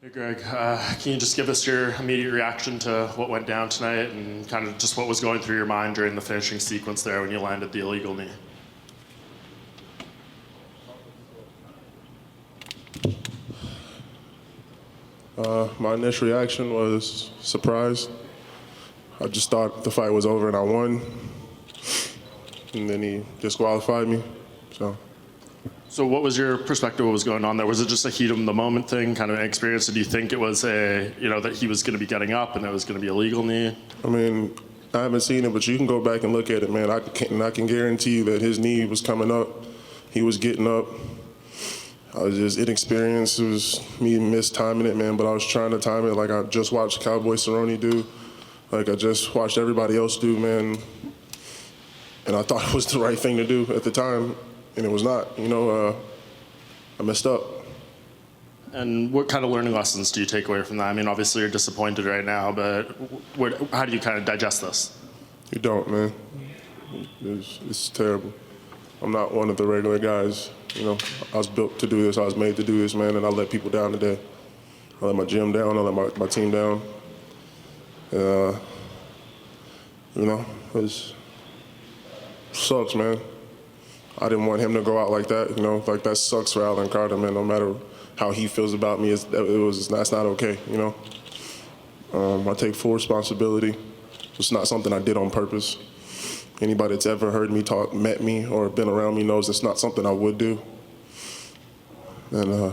Hey Greg, can you just give us your immediate reaction to what went down tonight and kind of just what was going through your mind during the finishing sequence there when you landed the illegal knee? My initial reaction was surprise. I just thought the fight was over and I won, and then he disqualified me. So what was your perspective? What was going on there? Was it just a heat of the moment thing, kind of an experience? Or do you think it was that he was going to be getting up and it was going to be a legal knee? I mean, I haven't seen it, but you can go back and look at it, man. I can guarantee you that his knee was coming up. He was getting up. I was just inexperienced. It was me mistiming it, man, but I was trying to time it like I just watched Cowboy Cerrone do, like I just watched everybody else do, man. And I thought it was the right thing to do at the time, and it was not. I messed up. And what kind of learning lessons do you take away from that? I mean, obviously you're disappointed right now, but how do you kind of digest this? You don't, man. It's terrible. I'm not one of the regular guys. I was built to do this. I was made to do this, man, and I let people down today. I let my gym down. I let my team down. It sucks, man. I didn't want him to go out like that. Like that sucks for Alan Carter, man. No matter how he feels about me, that's not okay. I take full responsibility. It's not something I did on purpose. Anybody that's ever heard me talk, met me, or been around me knows it's not something I would do. And I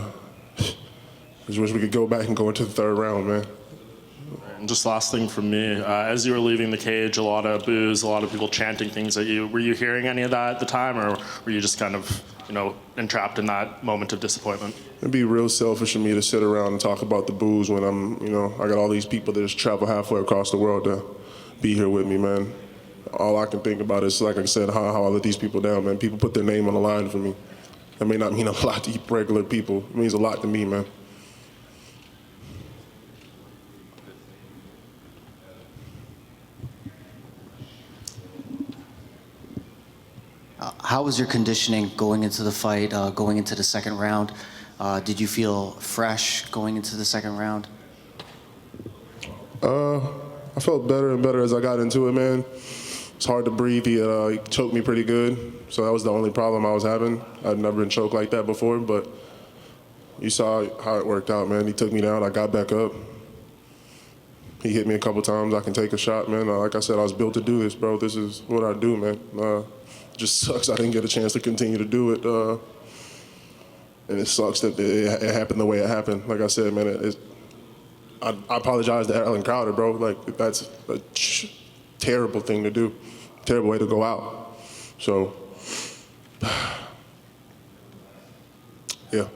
just wish we could go back and go into the third round, man. And just last thing from me, as you were leaving the cage, a lot of boos, a lot of people chanting things at you. Were you hearing any of that at the time, or were you just kind of, entrapped in that moment of disappointment? It'd be real selfish of me to sit around and talk about the boos when I got all these people that just travel halfway across the world to be here with me, man. All I can think about is, like I said, how I let these people down, man. People put their name on the line for me. That may not mean a lot to regular people. It means a lot to me, man. How was your conditioning going into the fight, going into the second round? Did you feel fresh going into the second round? I felt better and better as I got into it, man. It's hard to breathe. He choked me pretty good, so that was the only problem I was having. I'd never been choked like that before, but you saw how it worked out, man. He took me down. I got back up. He hit me a couple times. I can take a shot, man. Like I said, I was built to do this, bro. This is what I do, man. It just sucks I didn't get a chance to continue to do it. And it sucks that it happened the way it happened. Like I said, man, I apologize to Alan Crowder, bro. Like, that's a terrible thing to do. Terrible way to go out. So, yeah.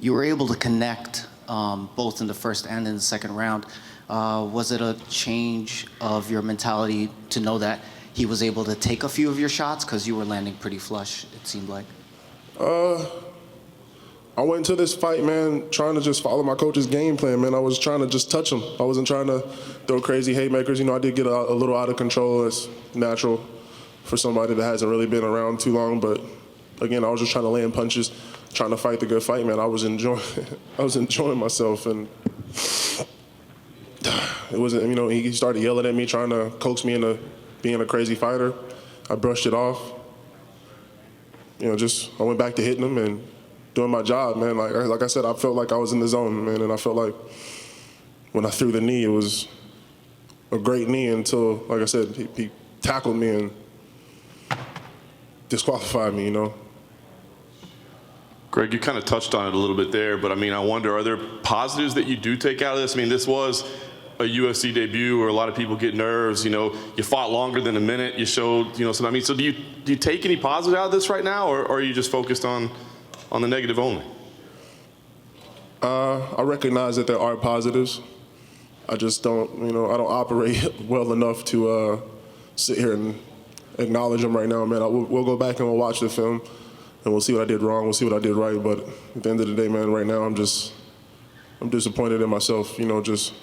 You were able to connect both in the first and in the second round. Was it a change of your mentality to know that he was able to take a few of your shots because you were landing pretty flush, it seemed like? I went into this fight, man, trying to just follow my coach's game plan, man. I was trying to just touch him. I wasn't trying to throw crazy haymakers. I did get a little out of control. It's natural for somebody that hasn't really been around too long. But again, I was just trying to land punches, trying to fight the good fight, man. I was enjoying myself, and it wasn't. He started yelling at me, trying to coax me into being a crazy fighter. I brushed it off. I went back to hitting him and doing my job, man. Like I said, I felt like I was in the zone, man, and I felt like when I threw the knee, it was a great knee until, like I said, he tackled me and disqualified me, Greg, you kind of touched on it a little bit there, but I wonder, are there positives that you do take out of this? This was a UFC debut where a lot of people get nerves. You fought longer than a minute. You showed, some. So do you take any positive out of this right now, or are you just focused on the negative only? I recognize that there are positives. I just don't, I don't operate well enough to sit here and acknowledge them right now, man. We'll go back and we'll watch the film, and we'll see what I did wrong. We'll see what I did right. But at the end of the day, man, right now I'm disappointed in myself. Just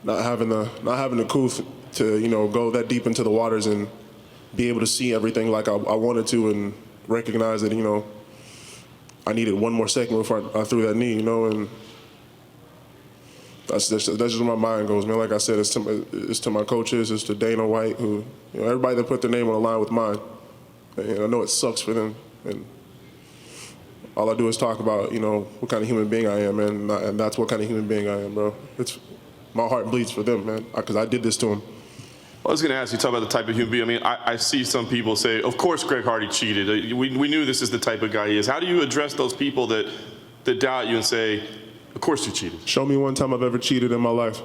not having the cool to go that deep into the waters and be able to see everything like I wanted to, and recognize that I needed one more second before I threw that knee, and That's just where my mind goes, man. Like I said, it's to my coaches, it's to Dana White, who, everybody that put their name on the line with mine. And I know it sucks for them. And all I do is talk about, what kind of human being I am, man. And that's what kind of human being I am, bro. My heart bleeds for them, man, because I did this to them. I was going to ask you, talk about the type of human being. I mean, I see some people say, of course Greg Hardy cheated. We knew this is the type of guy he is. How do you address those people that doubt you and say, of course you cheated? Show me one time I've ever cheated in my life.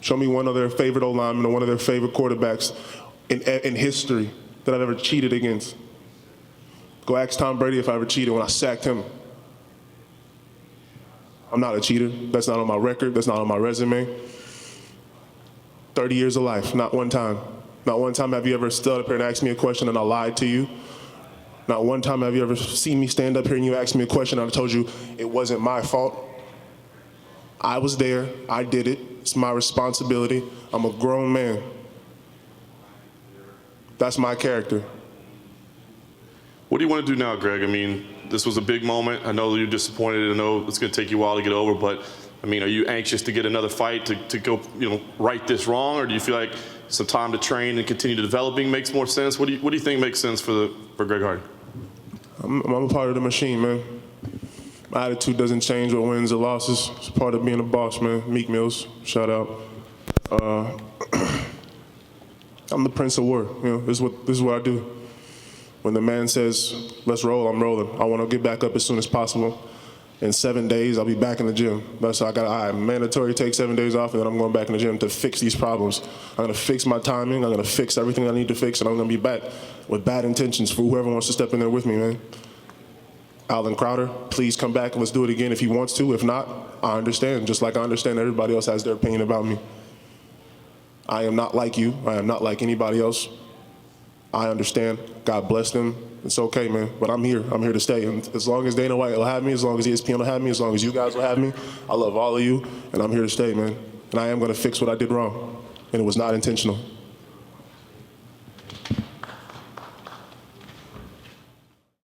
Show me one of their favorite O-linemen or one of their favorite quarterbacks in history that I've ever cheated against. Go ask Tom Brady if I ever cheated when I sacked him. I'm not a cheater. That's not on my record. That's not on my resume. 30 years of life, not one time. Not one time have you ever stood up here and asked me a question and I lied to you. Not one time have you ever seen me stand up here and you asked me a question and I told you it wasn't my fault. I was there. I did it. It's my responsibility. I'm a grown man. That's my character. What do you want to do now, Greg? I mean, this was a big moment. I know you're disappointed. I know it's going to take you a while to get over, but I mean, are you anxious to get another fight to go, right this wrong, or do you feel like some time to train and continue developing makes more sense? What do you think makes sense for Greg Hardy? I'm a part of the machine, man. My attitude doesn't change with wins or losses. It's part of being a boss, man. Meek Mills, shout out. I'm the Prince of War. This is what I do. When the man says, let's roll, I'm rolling. I want to get back up as soon as possible. In 7 days, I'll be back in the gym. That's why I'm mandatory to take 7 days off, and then I'm going back in the gym to fix these problems. I'm going to fix my timing. I'm going to fix everything I need to fix, and I'm going to be back with bad intentions for whoever wants to step in there with me, man. Alan Crowder, please come back and let's do it again if he wants to. If not, I understand, just like I understand everybody else has their opinion about me. I am not like you. I am not like anybody else. I understand. God bless them. It's okay, man. But I'm here. I'm here to stay. And as long as Dana White will have me, as long as ESPN will have me, as long as you guys will have me, I love all of you, and I'm here to stay, man. And I am going to fix what I did wrong, and it was not intentional.